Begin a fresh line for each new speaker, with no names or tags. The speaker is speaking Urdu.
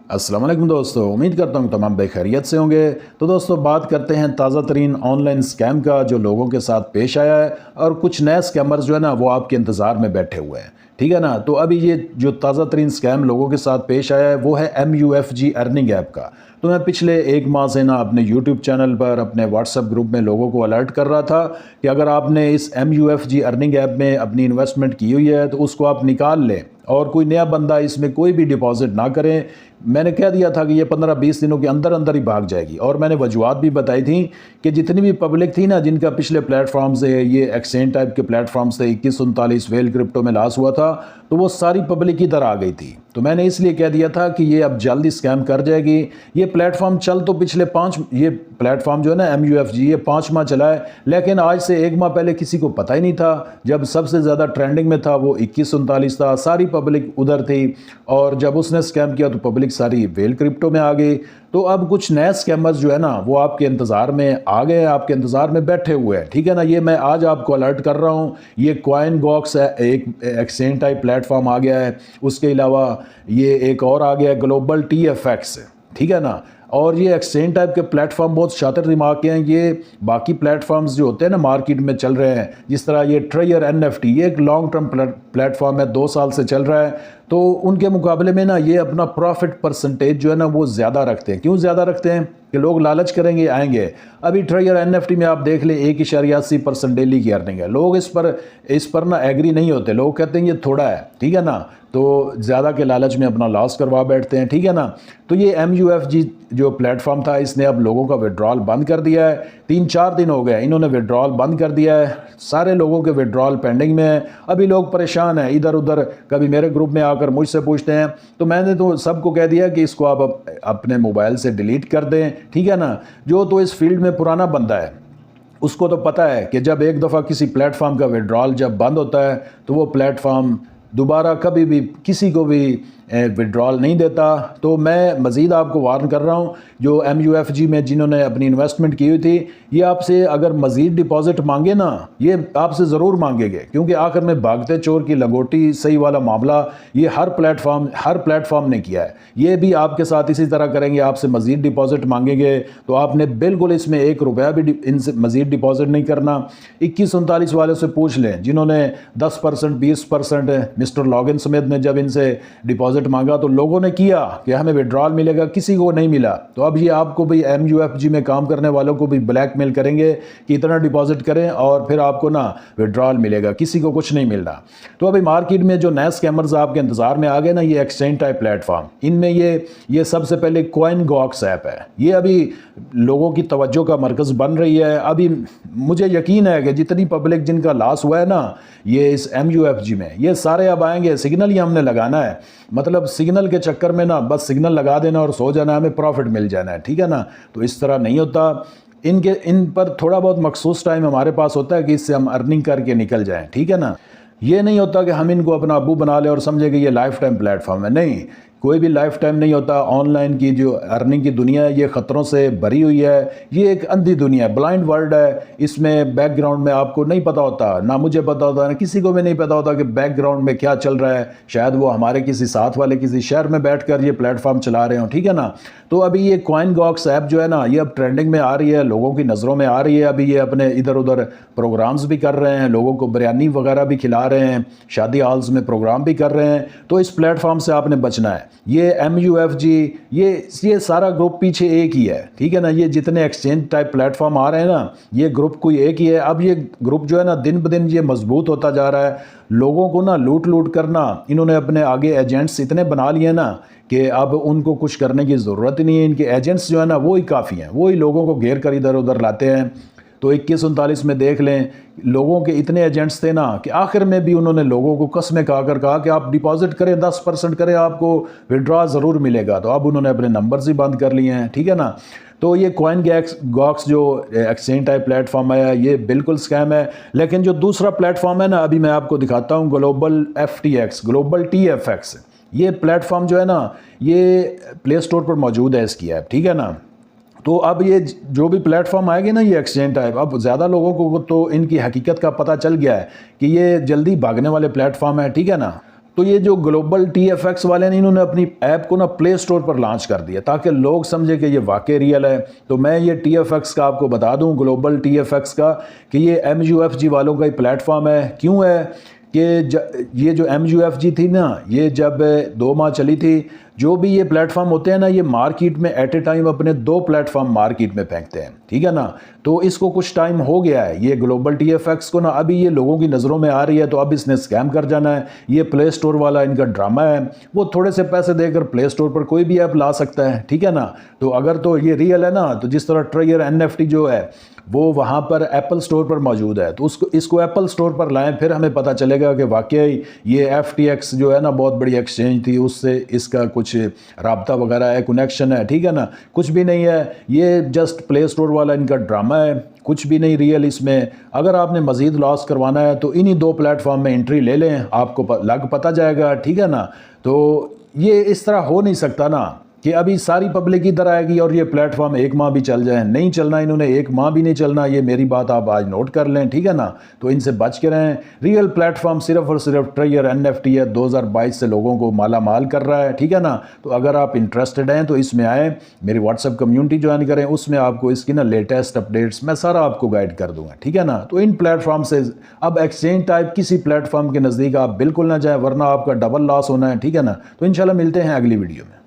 السلام علیکم دوستو، امید کرتا ہوں تمام بخیریت سے ہوں گے۔ تو دوستو بات کرتے ہیں تازہ ترین آن لائن سکیم کا جو لوگوں کے ساتھ پیش آیا ہے، اور کچھ نئے سکیمرز جو ہے نا وہ آپ کے انتظار میں بیٹھے ہوئے ہیں، ٹھیک ہے نا۔ تو ابھی یہ جو تازہ ترین سکیم لوگوں کے ساتھ پیش آیا ہے وہ ہے MUFG ارننگ ایپ کا۔ تو میں پچھلے ایک ماہ سے نا اپنے یوٹیوب چینل پر اپنے واٹس ایپ گروپ میں لوگوں کو الرٹ کر رہا تھا کہ اگر آپ نے اس MUFG ارننگ ایپ میں اپنی انویسٹمنٹ کی ہوئی ہے تو اس کو آپ نکال لیں، اور کوئی نیا بندہ اس میں کوئی بھی ڈپازٹ نہ کریں۔ میں نے کہہ دیا تھا کہ یہ 15-20 دنوں کے اندر اندر ہی بھاگ جائے گی، اور میں نے وجوہات بھی بتائی تھیں کہ جتنی بھی پبلک تھی نا جن کا پچھلے پلیٹ فارم سے یہ ایکسچینج ٹائپ کے پلیٹ فارم سے 2139 ویل کرپٹو میں لاس ہوا تھا، تو وہ ساری پبلک کی طرح آ گئی تھی۔ تو میں نے اس لیے کہہ دیا تھا کہ یہ اب جلدی سکیم کر جائے گی۔ یہ پلیٹ فارم چل تو پچھلے یہ پلیٹ فارم جو ہے نا MUFG یہ 5 ماہ چلا ہے، لیکن آج سے 1 ماہ پہلے کسی کو پتہ ہی نہیں تھا۔ جب سب سے زیادہ ٹرینڈنگ میں تھا وہ 2139 تھا، ساری پبلک ادھر تھی، اور جب اس نے سکیم کیا تو پبلک ساری ویل کرپٹو میں آ گئی۔ تو اب کچھ نئے سکیمرز جو ہے نا وہ آپ کے انتظار میں آ گئے ہیں، آپ کے انتظار میں بیٹھے ہوئے ہیں، ٹھیک ہے نا۔ یہ میں آج آپ کو الرٹ کر رہا ہوں۔ یہ کوائن گاکس ہے، ایک ایکسچینج ٹائپ پلیٹ فارم آ گیا ہے، اس کے علاوہ یہ ایک اور آ گیا ہے گلوبل TFX، ٹھیک ہے نا۔ اور یہ ایکسچینج ٹائپ کے پلیٹ فارم بہت شاطر دماغ کے ہیں۔ یہ باقی پلیٹ فارمز جو ہوتے ہیں نا مارکیٹ میں چل رہے ہیں، جس طرح یہ ٹریئر NFT، یہ ایک لانگ ٹرم پلیٹ فارم ہے، 2 سال سے چل رہا ہے، تو ان کے مقابلے میں نا یہ اپنا پروفٹ پرسنٹیج جو ہے نا وہ زیادہ رکھتے ہیں۔ کیوں زیادہ رکھتے ہیں؟ کہ لوگ لالچ کریں گے، آئیں گے۔ ابھی ٹریئر NFT میں آپ دیکھ لیں 1.80% ڈیلی کی ارننگ ہے۔ لوگ اس پر نا ایگری نہیں ہوتے، لوگ کہتے ہیں یہ تھوڑا ہے، ٹھیک ہے نا، تو زیادہ کے لالچ میں اپنا لاس کروا بیٹھتے ہیں، ٹھیک ہے نا۔ تو یہ MUFG جو پلیٹ فارم تھا اس نے اب لوگوں کا وڈرال بند کر دیا ہے۔ 3-4 دن ہو گئے انہوں نے وڈرال بند کر دیا ہے، سارے لوگوں کے وڈرال پینڈنگ میں ہیں۔ ابھی لوگ پریشان ہیں، ادھر ادھر کبھی میرے گروپ میں آ کر مجھ سے پوچھتے ہیں، تو میں نے تو سب کو کہہ دیا کہ اس کو آپ اپنے موبائل سے ڈیلیٹ کر دیں، ٹھیک ہے نا۔ جو تو اس فیلڈ میں پرانا بندہ ہے اس کو تو پتہ ہے کہ جب ایک دفعہ کسی پلیٹ فارم کا وڈرال جب بند ہوتا ہے تو وہ پلیٹ فارم دوبارہ کبھی بھی کسی کو بھی وڈرال نہیں دیتا۔ تو میں مزید آپ کو وارن کر رہا ہوں، جو MUFG میں جنہوں نے اپنی انویسٹمنٹ کی ہوئی تھی، یہ آپ سے اگر مزید ڈپازٹ مانگے نا، یہ آپ سے ضرور مانگے گے، کیونکہ آخر میں بھاگتے چور کی لنگوٹی صحیح والا معاملہ یہ ہر پلیٹ فارم نے کیا ہے۔ یہ بھی آپ کے ساتھ اسی طرح کریں گے، آپ سے مزید ڈپازٹ مانگیں گے، تو آپ نے بالکل اس میں 1 روپیہ بھی ان سے مزید ڈپازٹ نہیں کرنا۔ 2139 والے سے پوچھ لیں جنہوں نے 10%، 20%، مسٹر لاگن سمیت نے جب ان سے ڈپازٹ مانگا تو لوگوں نے کیا کہ ہمیں وڈرال ملے گا، کسی کو نہیں ملا۔ تو اب یہ آپ کو بھی MUFG میں کام کرنے والوں کو بھی بلیک میل کریں گے کہ اتنا ڈپازٹ کریں اور پھر آپ کو نا وڈرال ملے گا، کسی کو کچھ نہیں مل رہا۔ تو ابھی مارکیٹ میں جو نئے سکیمرز آپ کے انتظار میں آ گئے نا، یہ ایکسچینج ٹائپ پلیٹ فارم، ان میں یہ سب سے پہلے کوائن گاکس ایپ ہے، یہ ابھی لوگوں کی توجہ کا مرکز بن رہی ہے۔ ابھی مجھے یقین ہے کہ جتنی پبلک جن کا لاس ہوا ہے نا یہ اس MUFG میں، یہ سارے اب آئیں گے۔ سگنل ہی ہم نے لگانا ہے، مطلب سگنل کے چکر میں نا بس سگنل لگا دینا اور سو جانا، ہمیں پروفٹ مل جانا ہے، ٹھیک ہے نا۔ تو اس طرح نہیں ہوتا، ان پر تھوڑا بہت مخصوص ٹائم ہمارے پاس ہوتا ہے کہ اس سے ہم ارننگ کر کے نکل جائیں، ٹھیک ہے نا۔ یہ نہیں ہوتا کہ ہم ان کو اپنا ابو بنا لیں اور سمجھیں کہ یہ لائف ٹائم پلیٹ فارم ہے، نہیں، کوئی بھی لائف ٹائم نہیں ہوتا۔ آن لائن کی جو ارننگ کی دنیا ہے یہ خطروں سے بھری ہوئی ہے، یہ ایک اندھی دنیا ہے، بلائنڈ ورلڈ ہے۔ اس میں بیک گراؤنڈ میں آپ کو نہیں پتا ہوتا، نہ مجھے پتا ہوتا، نہ کسی کو بھی نہیں پتا ہوتا کہ بیک گراؤنڈ میں کیا چل رہا ہے۔ شاید وہ ہمارے کسی ساتھ والے کسی شہر میں بیٹھ کر یہ پلیٹ فارم چلا رہے ہوں، ٹھیک ہے نا۔ تو ابھی یہ کوائن گاکس ایپ جو ہے نا یہ اب ٹرینڈنگ میں آ رہی ہے، لوگوں کی نظروں میں آ رہی ہے۔ ابھی یہ اپنے ادھر ادھر پروگرامز بھی کر رہے ہیں، لوگوں کو بریانی وغیرہ بھی کھلا رہے ہیں، شادی ہالز میں پروگرام بھی کر رہے ہیں۔ تو اس پلیٹ فارم سے آپ نے بچنا ہے۔ یہ MUFG یہ سارا گروپ پیچھے ایک ہی ہے، ٹھیک ہے نا۔ یہ جتنے ایکسچینج ٹائپ پلیٹ فارم آ رہے ہیں نا یہ گروپ کوئی ایک ہی ہے۔ اب یہ گروپ جو ہے نا دن بدن یہ مضبوط ہوتا جا رہا ہے، لوگوں کو نا لوٹ کرنا انہوں نے اپنے آگے ایجنٹس اتنے بنا لیے نا کہ اب ان کو کچھ کرنے کی ضرورت ہی نہیں ہے۔ ان کے ایجنٹس جو ہے نا وہی کافی ہیں، وہی لوگوں کو گھیر کر ادھر ادھر لاتے ہیں۔ تو 2139 میں دیکھ لیں لوگوں کے اتنے ایجنٹس تھے نا کہ آخر میں بھی انہوں نے لوگوں کو قسمیں کھا کر کہا کہ آپ ڈپازٹ کریں، 10% کریں، آپ کو وڈرا ضرور ملے گا۔ تو اب انہوں نے اپنے نمبرز ہی بند کر لیے ہیں، ٹھیک ہے نا۔ تو یہ کوائن گاکس جو ایکسچینج ٹائپ پلیٹ فارم ہے یہ بالکل سکیم ہے۔ لیکن جو دوسرا پلیٹ فارم ہے نا ابھی میں آپ کو دکھاتا ہوں، گلوبل TFX، یہ پلیٹ فارم جو ہے نا یہ پلے سٹور پر موجود ہے اس کی ایپ، ٹھیک ہے نا۔ تو اب یہ جو بھی پلیٹ فارم آئے گی نا یہ ایکسچینج ٹائپ، اب زیادہ لوگوں کو تو ان کی حقیقت کا پتہ چل گیا ہے کہ یہ جلدی بھاگنے والے پلیٹ فارم ہے، ٹھیک ہے نا۔ تو یہ جو گلوبل ٹی ایف ایکس والے ہیں انہوں نے اپنی ایپ کو نا پلے اسٹور پر لانچ کر دیا تاکہ لوگ سمجھے کہ یہ واقعی ریئل ہے. تو میں یہ ٹی ایف ایکس کا آپ کو بتا دوں، گلوبل ٹی ایف ایکس کا، کہ یہ ایم یو ایف جی والوں کا ہی پلیٹ فارم ہے. کیوں ہے کہ یہ جو ایم یو ایف جی تھی نا، یہ جب 2 ماہ چلی تھی، جو بھی یہ پلیٹ فارم ہوتے ہیں نا، یہ مارکیٹ میں ایٹ اے ٹائم اپنے 2 پلیٹ فارم مارکیٹ میں پھینکتے ہیں، ٹھیک ہے نا. تو اس کو کچھ ٹائم ہو گیا ہے یہ گلوبل ٹی ایف ایکس کو نا، ابھی یہ لوگوں کی نظروں میں آ رہی ہے تو اب اس نے اسکیم کر جانا ہے. یہ پلے اسٹور والا ان کا ڈرامہ ہے، وہ تھوڑے سے پیسے دے کر پلے اسٹور پر کوئی بھی ایپ لا سکتا ہے، ٹھیک ہے نا. تو اگر تو یہ ریئل ہے نا، تو جس طرح ٹریئر این ایف ٹی جو ہے وہ وہاں پر ایپل اسٹور پر موجود ہے، تو اس کو ایپل اسٹور پر لائیں، پھر ہمیں پتہ چلے گا کہ واقعی یہ ایف ٹی ایکس جو ہے نا بہت بڑی ایکسچینج تھی، اس سے اس کا کچھ رابطہ وغیرہ ہے، کنیکشن ہے، ٹھیک ہے نا. کچھ بھی نہیں ہے، یہ جسٹ پلے اسٹور والا ان کا ڈرامہ ہے، کچھ بھی نہیں ریئل اس میں. اگر آپ نے مزید لاس کروانا ہے تو انہی 2 پلیٹ فارم میں انٹری لے لیں، آپ کو پتہ جائے گا، ٹھیک ہے نا. تو یہ اس طرح ہو نہیں سکتا نا کہ ابھی ساری پبلک ادھر آئے گی اور یہ پلیٹ فارم 1 ماہ بھی چل جائیں. نہیں چلنا، انہوں نے 1 ماہ بھی نہیں چلنا، یہ میری بات آپ آج نوٹ کر لیں، ٹھیک ہے نا. تو ان سے بچ کے رہیں. ریئل پلیٹ فارم صرف اور صرف ٹریئر این ایف ٹی ہے، 2022 سے لوگوں کو مالا مال کر رہا ہے، ٹھیک ہے نا. تو اگر آپ انٹرسٹڈ ہیں تو اس میں آئیں، میری واٹس ایپ کمیونٹی جوائن کریں، اس میں آپ کو اس کی نا لیٹسٹ اپڈیٹس میں سارا آپ کو گائیڈ کر دوں گا، ٹھیک ہے نا. تو ان پلیٹ فارم سے اب ایکسچینج ٹائپ کسی پلیٹ فارم کے نزدیک آپ بالکل نہ جائیں، ورنہ آپ کا ڈبل لاس ہونا ہے، ٹھیک ہے نا. تو انشاءاللہ ملتے ہیں اگلی ویڈیو میں.